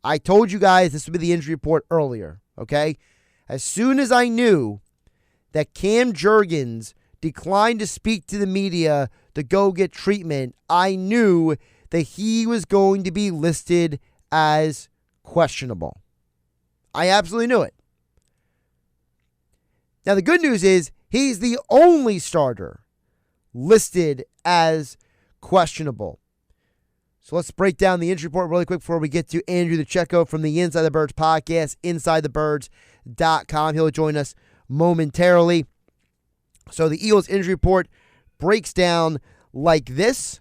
I told you guys this would be the injury report earlier, okay? As soon as I knew that Cam Jurgens declined to speak to the media to go get treatment, I knew that he was going to be listed as questionable. I absolutely knew it. Now, the good news is he's the only starter listed as questionable. So let's break down the injury report really quick before we get to Andrew DiCecco from the Inside the Birds podcast, InsideTheBirds.com. He'll join us momentarily. So the Eagles injury report breaks down like this.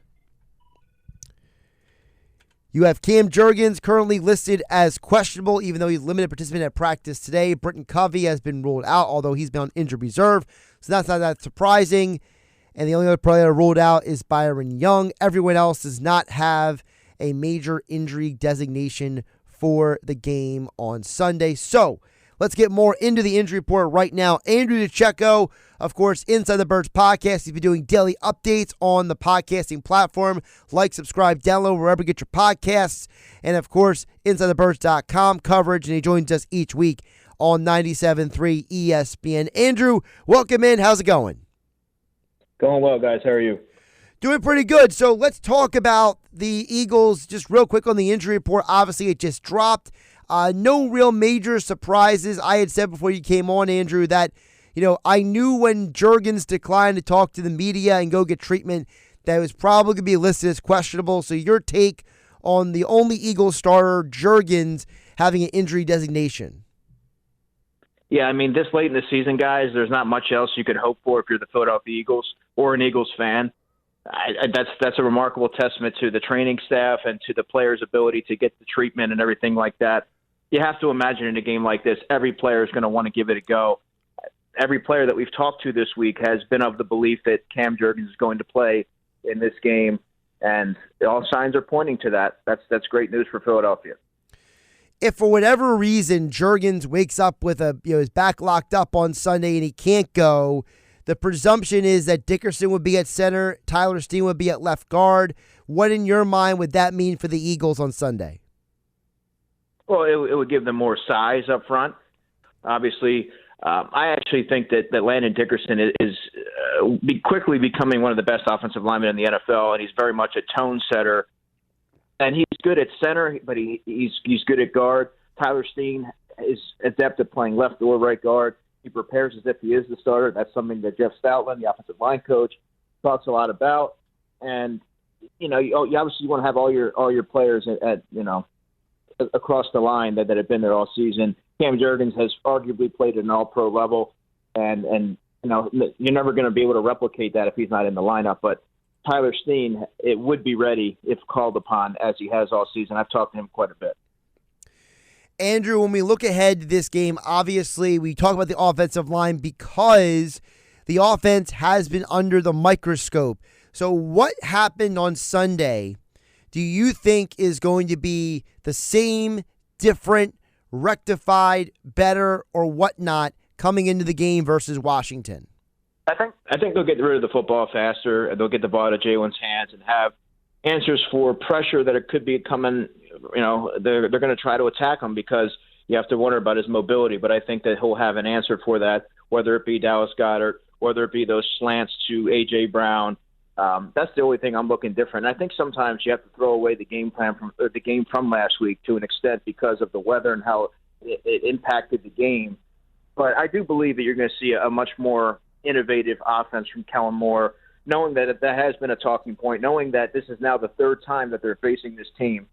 You have Cam Jurgens currently listed as questionable, even though he's limited participant at practice today. Britton Covey has been ruled out, although he's been on injured reserve. So that's not that surprising. And the only other player ruled out is Byron Young. Everyone else does not have a major injury designation for the game on Sunday. So let's get more into the injury report right now. Andrew DiCecco, of course, Inside the Birds podcast. He's been doing daily updates on the podcasting platform. Like, subscribe, download wherever you get your podcasts. And, of course, InsideTheBirds.com coverage. And he joins us each week on 97.3 ESPN. Andrew, welcome in. How's it going? Going well, guys. How are you? Doing pretty good. So let's talk about the Eagles just real quick on the injury report. Obviously, it just dropped. No real major surprises. I had said before you came on, Andrew, that I knew when Jurgens declined to talk to the media and go get treatment that it was probably going to be listed as questionable. So your take on the only Eagles starter, Jurgens, having an injury designation? Yeah, I mean, this late in the season, guys, there's not much else you could hope for if you're the Philadelphia Eagles or an Eagles fan. That's a remarkable testament to the training staff and to the players' ability to get the treatment and everything like that. You have to imagine in a game like this, every player is going to want to give it a go. Every player that we've talked to this week has been of the belief that Cam Jurgens is going to play in this game, and all signs are pointing to that. That's great news for Philadelphia. If for whatever reason Jurgens wakes up with his back locked up on Sunday and he can't go, the presumption is that Dickerson would be at center, Tyler Steen would be at left guard. What in your mind would that mean for the Eagles on Sunday? Well, it would give them more size up front. Obviously, I actually think that Landon Dickerson is quickly becoming one of the best offensive linemen in the NFL, and he's very much a tone setter. And he's good at center, but he's good at guard. Tyler Steen is adept at playing left or right guard. He prepares as if he is the starter. That's something that Jeff Stoutland, the offensive line coach, talks a lot about. And you obviously want to have all your players at across the line that have been there all season. Cam Jurgens has arguably played at an all-pro level, and you're never going to be able to replicate that if he's not in the lineup. But Tyler Steen, it would be ready if called upon, as he has all season. I've talked to him quite a bit. Andrew, when we look ahead to this game, obviously we talk about the offensive line because the offense has been under the microscope. So what happened on Sunday do you think is going to be the same, different, rectified, better, or whatnot coming into the game versus Washington? I think they'll get rid of the football faster, and they'll get the ball to Jalen's hands and have answers for pressure that it could be coming. They're going to try to attack him because you have to wonder about his mobility. But I think that he'll have an answer for that, whether it be Dallas Goedert, whether it be those slants to A.J. Brown. That's the only thing I'm looking different. And I think sometimes you have to throw away the game from last week to an extent because of the weather and how it impacted the game. But I do believe that you're going to see a much more innovative offense from Kellen Moore, knowing that has been a talking point, knowing that this is now the third time that they're facing this team.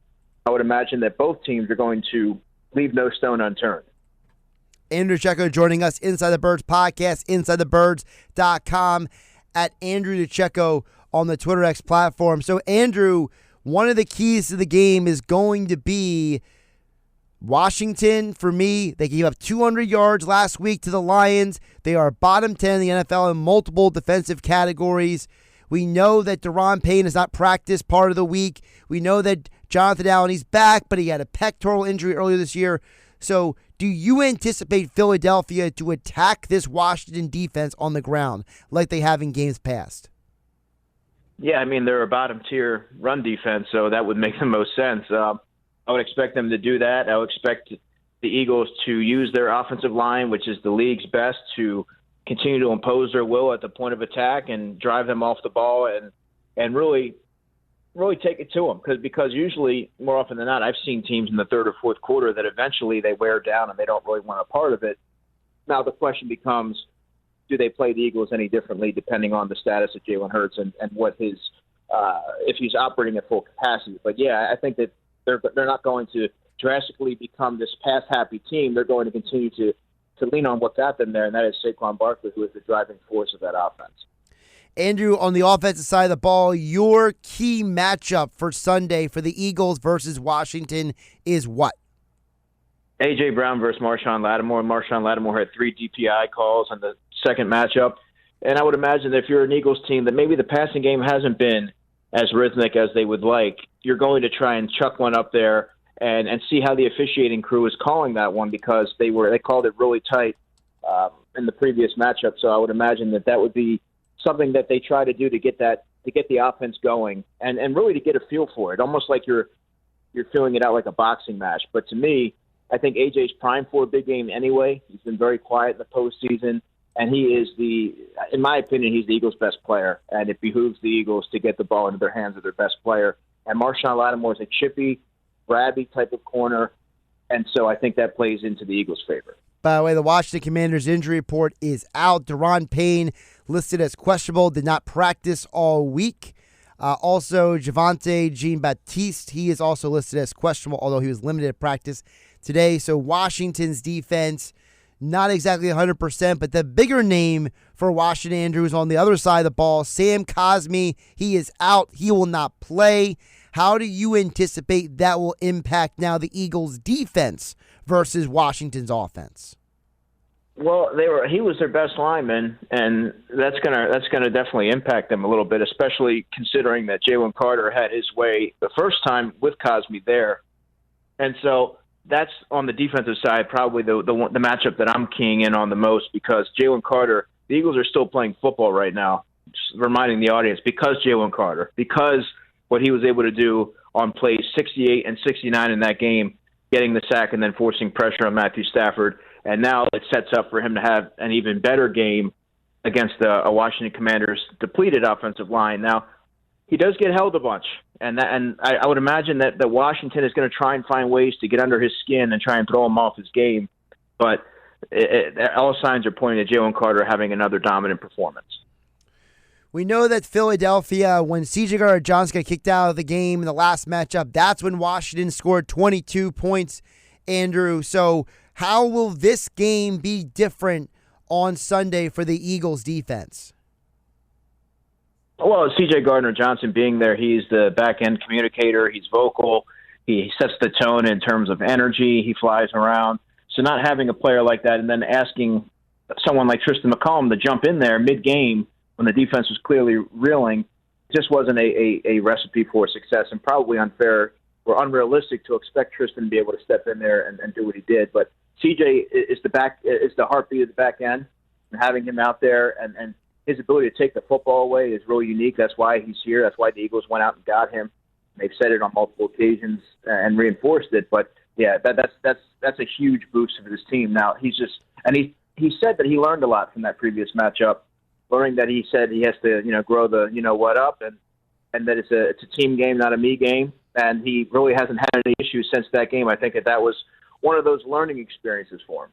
I would imagine that both teams are going to leave no stone unturned. Andrew DiCecco joining us, Inside the Birds podcast, InsideTheBirds.com, at Andrew DiCecco on the Twitter X platform. So, Andrew, one of the keys to the game is going to be Washington. For me, they gave up 200 yards last week to the Lions. They are bottom 10 in the NFL in multiple defensive categories. We know that Deron Payne has not practiced part of the week. We know that Jonathan Allen, he's back, but he had a pectoral injury earlier this year. So do you anticipate Philadelphia to attack this Washington defense on the ground like they have in games past? Yeah, I mean, they're a bottom-tier run defense, so that would make the most sense. I would expect them to do that. I would expect the Eagles to use their offensive line, which is the league's best, to continue to impose their will at the point of attack and drive them off the ball and really take it to them. Because usually, more often than not, I've seen teams in the third or fourth quarter that eventually they wear down and they don't really want a part of it. Now the question becomes, do they play the Eagles any differently depending on the status of Jalen Hurts and what his if he's operating at full capacity? But yeah, I think that they're not going to drastically become this pass-happy team. They're going to continue to lean on what got them there, and that is Saquon Barkley, who is the driving force of that offense. Andrew, on the offensive side of the ball, your key matchup for Sunday for the Eagles versus Washington is what? A.J. Brown versus Marshawn Lattimore. Marshawn Lattimore had 3 DPI calls in the second matchup, and I would imagine that if you're an Eagles team that maybe the passing game hasn't been as rhythmic as they would like, you're going to try and chuck one up there and see how the officiating crew is calling that one, because they called it really tight in the previous matchup. So I would imagine that would be something that they try to do to get the offense going and really to get a feel for it, almost like you're feeling it out like a boxing match. But to me, I think AJ's primed for a big game anyway. He's been very quiet in the postseason, and he is in my opinion, he's the Eagles' best player, and it behooves the Eagles to get the ball into their hands of their best player. And Marshawn Lattimore is a chippy, grabby type of corner, and so I think that plays into the Eagles' favor. By the way, the Washington Commanders injury report is out. Deron Payne listed as questionable, did not practice all week. Also, Javonte Jean-Baptiste, he is also listed as questionable, although he was limited at practice today. So Washington's defense, not exactly 100%, but the bigger name for Washington, Andrew, is on the other side of the ball. Sam Cosmi, he is out. He will not play. How do you anticipate that will impact now the Eagles' defense versus Washington's offense? Well, he was their best lineman, and that's gonna definitely impact them a little bit, especially considering that Jalen Carter had his way the first time with Cosmi there, and so that's on the defensive side probably the matchup that I'm keying in on the most, because Jalen Carter, the Eagles are still playing football right now. Just reminding the audience, because Jalen Carter, because what he was able to do on plays 68 and 69 in that game, getting the sack and then forcing pressure on Matthew Stafford. And now it sets up for him to have an even better game against a Washington Commanders depleted offensive line. Now, he does get held a bunch, and I would imagine that Washington is going to try and find ways to get under his skin and try and throw him off his game. But all signs are pointing to Jalen Carter having another dominant performance. We know that Philadelphia, when C.J. Gardner-Johnson got kicked out of the game in the last matchup, that's when Washington scored 22 points, Andrew. So how will this game be different on Sunday for the Eagles defense? Well, C.J. Gardner-Johnson being there, he's the back-end communicator. He's vocal. He sets the tone in terms of energy. He flies around. So not having a player like that and then asking someone like Tristan McCollum to jump in there mid-game when the defense was clearly reeling just wasn't a recipe for success, and probably unfair or unrealistic to expect Tristan to be able to step in there and do what he did. But CJ is the heartbeat of the back end, and having him out there and his ability to take the football away is really unique. That's why he's here. That's why the Eagles went out and got him. They've said it on multiple occasions and reinforced it. But yeah, that's a huge boost for this team. Now he said that he learned a lot from that previous matchup. Learning that he said he has to, grow the what up, and that it's a team game, not a me game. And he really hasn't had any issues since that game. I think that was one of those learning experiences for him.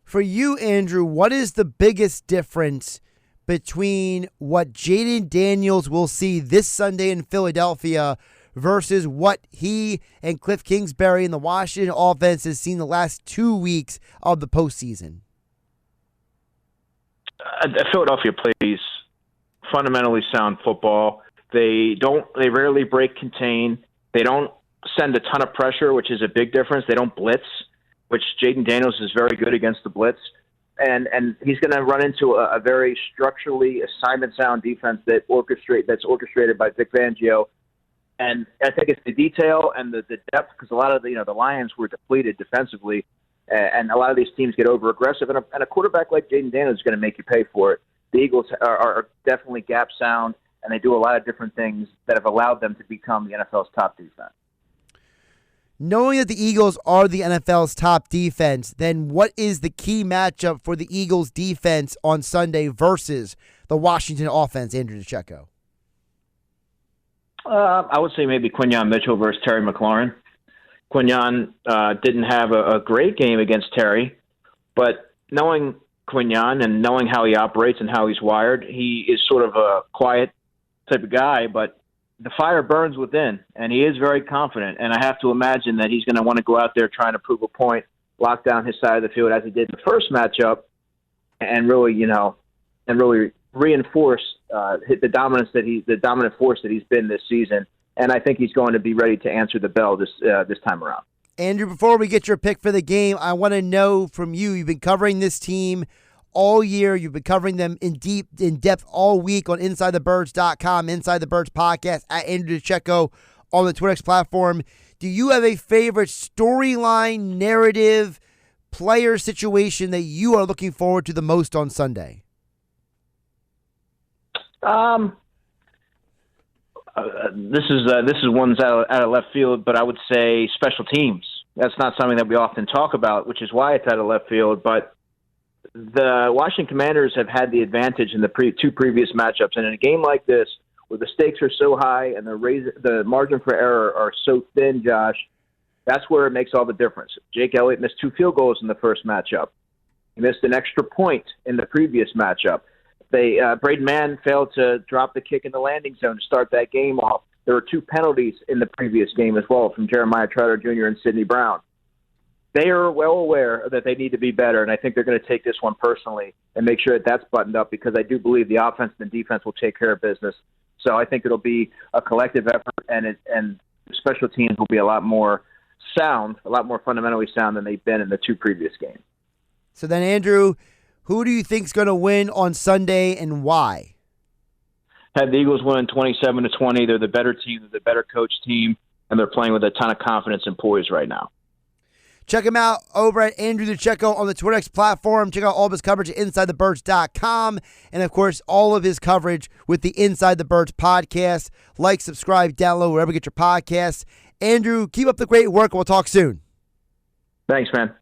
For you, Andrew, what is the biggest difference between what Jaden Daniels will see this Sunday in Philadelphia versus what he and Cliff Kingsbury and the Washington offense has seen the last 2 weeks of the postseason? Philadelphia plays fundamentally sound football. They rarely break contain. They don't send a ton of pressure, which is a big difference. They don't blitz, which Jaden Daniels is very good against the blitz. And he's going to run into a very structurally assignment sound defense that's orchestrated by Vic Fangio. And I think it's the detail and the depth, because a lot of the Lions were depleted defensively. And a lot of these teams get over-aggressive, and a quarterback like Jaden Daniels is going to make you pay for it. The Eagles are definitely gap sound, and they do a lot of different things that have allowed them to become the NFL's top defense. Knowing that the Eagles are the NFL's top defense, then what is the key matchup for the Eagles defense on Sunday versus the Washington offense, Andrew DiCecco? I would say maybe Quinyon Mitchell versus Terry McLaurin. Quinyon didn't have a great game against Terry, but knowing Quinyon and knowing how he operates and how he's wired, he is sort of a quiet type of guy, but the fire burns within, and he is very confident. And I have to imagine that he's going to want to go out there trying to prove a point, lock down his side of the field as he did in the first matchup, and really, reinforce the dominant force that he's been this season. And I think he's going to be ready to answer the bell this time around. Andrew, before we get your pick for the game, I want to know from you. You've been covering this team all year. You've been covering them in depth all week on InsideTheBirds.com, Inside the Birds podcast, at Andrew DiCecco on the Twitter X platform. Do you have a favorite storyline, narrative, player situation that you are looking forward to the most on Sunday? This is one's out of left field, but I would say special teams. That's not something that we often talk about, which is why it's out of left field. But the Washington Commanders have had the advantage in the two previous matchups, and in a game like this, where the stakes are so high and the margin for error are so thin, Josh, that's where it makes all the difference. Jake Elliott missed 2 field goals in the first matchup. He missed an extra point in the previous matchup. Braden Mann failed to drop the kick in the landing zone to start that game off. There were 2 penalties in the previous game as well from Jeremiah Trotter Jr. and Sidney Brown. They are well aware that they need to be better, and I think they're going to take this one personally and make sure that that's buttoned up, because I do believe the offense and the defense will take care of business. So I think it'll be a collective effort, and the special teams will be a lot more sound, a lot more fundamentally sound than they've been in the 2 previous games. So then, Andrew, who do you think is going to win on Sunday and why? Had the Eagles win 27-20. They're the better team, they're the better coach team, and they're playing with a ton of confidence and poise right now. Check him out over at Andrew DiCecco on the Twitter X platform. Check out all of his coverage at InsideTheBirds.com. And, of course, all of his coverage with the Inside the Birds podcast. Like, subscribe, download, wherever you get your podcasts. Andrew, keep up the great work. We'll talk soon. Thanks, man.